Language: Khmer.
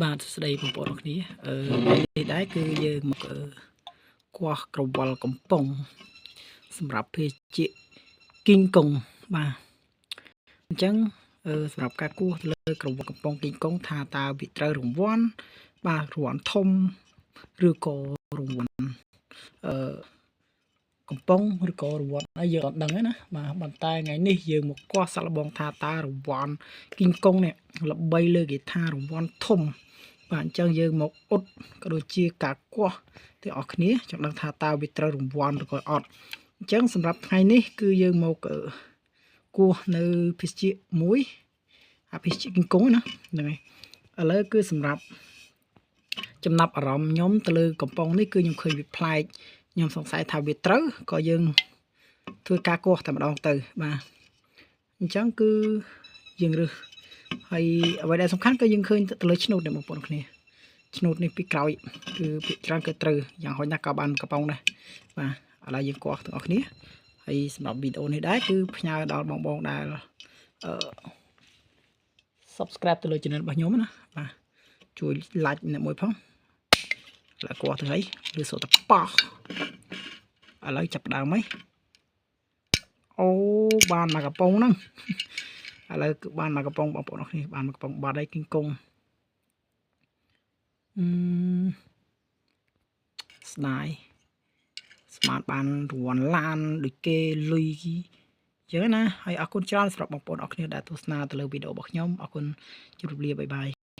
បាទស្ដីបងប្អូនគ្នានេះដែរគឺយើងមកគោះក្រវល់កំប៉ុងសម្រាប់ភេសជ្ជៈគីងកុងបាទអញ្ចឹងសម្រាប់ការគោះទៅលើក្រវល់កំប៉ុងគីងកុងថាតើវាត្រូវរង្វាន់បាទរង្វាន់ធំឬក៏រង្វាន់កំប៉ុងឬក៏រង្វាន់អីយើងអត់ដឹងទេណាបាទប៉ុន្តែថ្ងៃនេះយើងមកគោះសាក់លបងថាតើរង្វាន់គីងកុងនេះល្បីលើគេថារង្វាន់ធំបាទអញ្ចឹងយើងមកអ៊ុតក៏ដូចជាការគោះទាំងអស់គ្នាចង់ដឹងថាតើវាត្រូវរង្វាន់ឬក៏អត់អញ្ចឹងសម្រាប់ថ្ងៃនេះគឺយើងមកគោះនៅភេសជ្ជៈមួយអាភេសជ្ជៈគីងកុងណាហ្នឹងហើយឥឡូវគឺសម្រាប់ចំណាប់អារម្មណ៍ខ្ញុំទៅលើកំប៉ុងនេះគឺខ្ញុំឃើញវាប្លែកខ្ញុំសង្ស័យថាវាត្រូវក៏យើងធ្វើការគោះតែម្ដងទៅបាទអញ្ចឹងគឺយើងរើសហើយអ្វីដែលសំខាន់គឺយើងឃើញទៅលើឆ្នូតនេះបងប្អូនគ្នាឆ្នូតនេះពីក្រោយគឺភាគច្រើនគឺត្រូវយ៉ាងហោចណាស់ក៏បានកំប៉ុងដែរបាទឥឡូវយើងគោះទាំងអស់គ្នាហើយសម្រាប់វីដេអូនេះដែរគឺផ្ញើដល់បងបងដែលsubscribe ទៅលើ channel របស់ខ្ញុំណាបាទជួយ like ម្នាក់មួយផងឥឡូវគោះទៅហើយឬសូតប៉ោះឥឡូវចាប់ដើមហីអូបានមកកំប៉ុងហ្នឹងឥឡូវគឺបានមកកំប៉ុងបងប្អូនអរគ្នាបានមកកំប៉ុងបាត់ហើយគីងកុងស្ដាយស្មានបានរង្វាន់ឡានដូចគេលុយចឹងណាហើយអរគុណច្រើនសម្រាប់បងប្អូនអរគ្នាដែលទស្សនាទៅលើវីដេអូរបស់ខ្ញុំអរគុណជម្រាបលាបាយបាយ